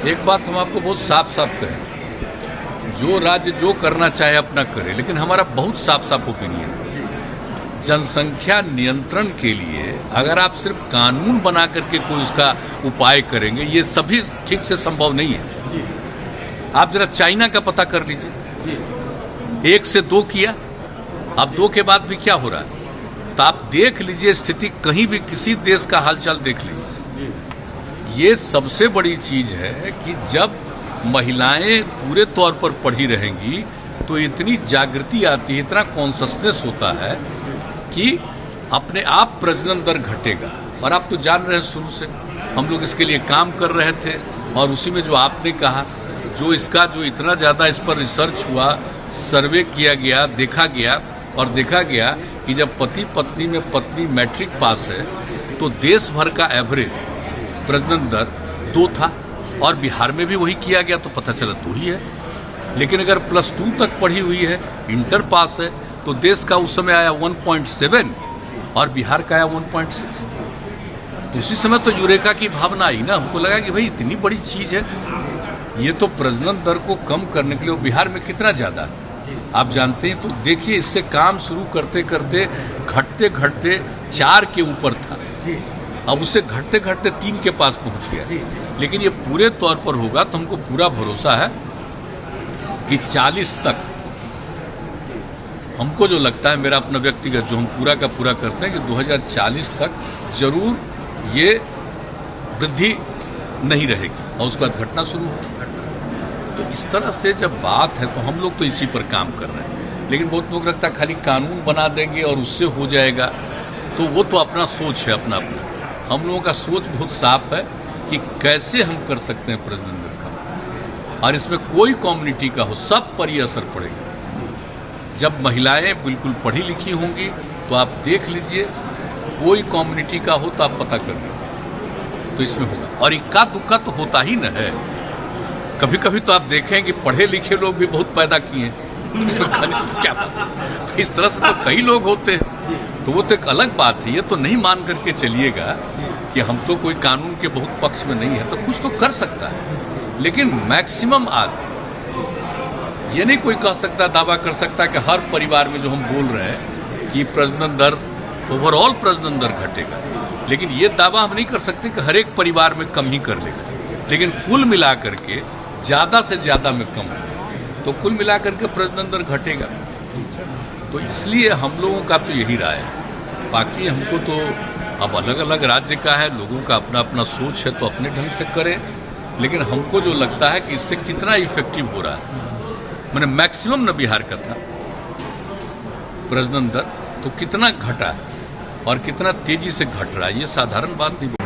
एक बात हम आपको बहुत साफ साफ कहें, जो राज्य जो करना चाहे अपना करे, लेकिन हमारा बहुत साफ साफ ओपिनियन है। जनसंख्या नियंत्रण के लिए अगर आप सिर्फ कानून बना करके कोई उसका उपाय करेंगे, ये सभी ठीक से संभव नहीं है। आप जरा चाइना का पता कर लीजिए, 1 से 2 किया, अब 2 के बाद भी क्या हो रहा है, तो आप देख लीजिए स्थिति, कहीं भी किसी देश का हालचाल देख लीजिए। ये सबसे बड़ी चीज है कि जब महिलाएं पूरे तौर पर पढ़ी रहेंगी तो इतनी जागृति आती है, इतना कॉन्शसनेस होता है कि अपने आप प्रजनन दर घटेगा। और आप तो जान रहे हैं, शुरू से हम लोग इसके लिए काम कर रहे थे, और उसी में जो आपने कहा, जो इसका जो इतना ज़्यादा इस पर रिसर्च हुआ, सर्वे किया गया, देखा गया, और देखा गया कि जब पति पत्नी में पत्नी मैट्रिक पास है तो देश भर का एवरेज प्रजनन दर 2 था, और बिहार में भी वही किया गया, तो पता चला 2 ही है। लेकिन अगर +2 तक पढ़ी हुई है, इंटर पास है, तो देश का उस समय आया 1.7 और बिहार का आया 1.6। तो उसी समय तो यूरेका की भावना आई ना, हमको लगा कि भाई इतनी बड़ी चीज है, ये तो प्रजनन दर को कम करने के लिए। बिहार में कितना ज्यादा आप जानते हैं, तो देखिए इससे काम शुरू करते करते घटते घटते 4 के ऊपर था, अब उससे घटते घटते 3 के पास पहुंच गया। लेकिन ये पूरे तौर पर होगा तो हमको पूरा भरोसा है कि 40 तक, हमको जो लगता है, मेरा अपना व्यक्तिगत जो हम पूरा का पूरा करते हैं कि 2040 तक जरूर ये वृद्धि नहीं रहेगी और उसके बाद घटना शुरू होगी। तो इस तरह से जब बात है तो हम लोग तो इसी पर काम कर रहे हैं। लेकिन बहुत लोग लगता है खाली कानून बना देंगे और उससे हो जाएगा, तो वो तो अपना सोच है, अपना अपना। हम लोगों का सोच बहुत साफ है कि कैसे हम कर सकते हैं प्रजनन दर कम, और इसमें कोई कम्युनिटी का हो, सब पर ये असर पड़ेगा। जब महिलाएं बिल्कुल पढ़ी लिखी होंगी तो आप देख लीजिए, कोई कम्युनिटी का हो तो आप पता कर लीजिए, तो इसमें होगा। और इक्का दुक्का तो होता ही न है, कभी कभी तो आप देखें कि पढ़े लिखे लोग भी बहुत पैदा किए हैं क्या बात, तो इस तरह से तो कई लोग होते हैं, तो वो तो एक अलग बात है। ये तो नहीं मान करके चलिएगा कि हम तो कोई कानून के बहुत पक्ष में नहीं है, तो कुछ तो कर सकता है, लेकिन मैक्सिमम आदमी, ये नहीं कोई कह सकता, दावा कर सकता कि हर परिवार में जो हम बोल रहे हैं कि प्रजनन दर, ओवरऑल प्रजनन दर घटेगा, लेकिन ये दावा हम नहीं कर सकते कि हर एक परिवार में कम ही कर लेगा। लेकिन कुल मिला करके ज्यादा से ज्यादा में कम, तो कुल मिला करके प्रजनन दर घटेगा। तो इसलिए हम लोगों का तो यही राय है। बाकी हमको तो अब अलग अलग राज्य का है, लोगों का अपना अपना सोच है, तो अपने ढंग से करें। लेकिन हमको जो लगता है कि इससे कितना इफेक्टिव हो रहा है, मैंने मैक्सिमम न बिहार का था प्रजनन दर, तो कितना घटा है और कितना तेजी से घट रहा है, ये साधारण बात नहीं।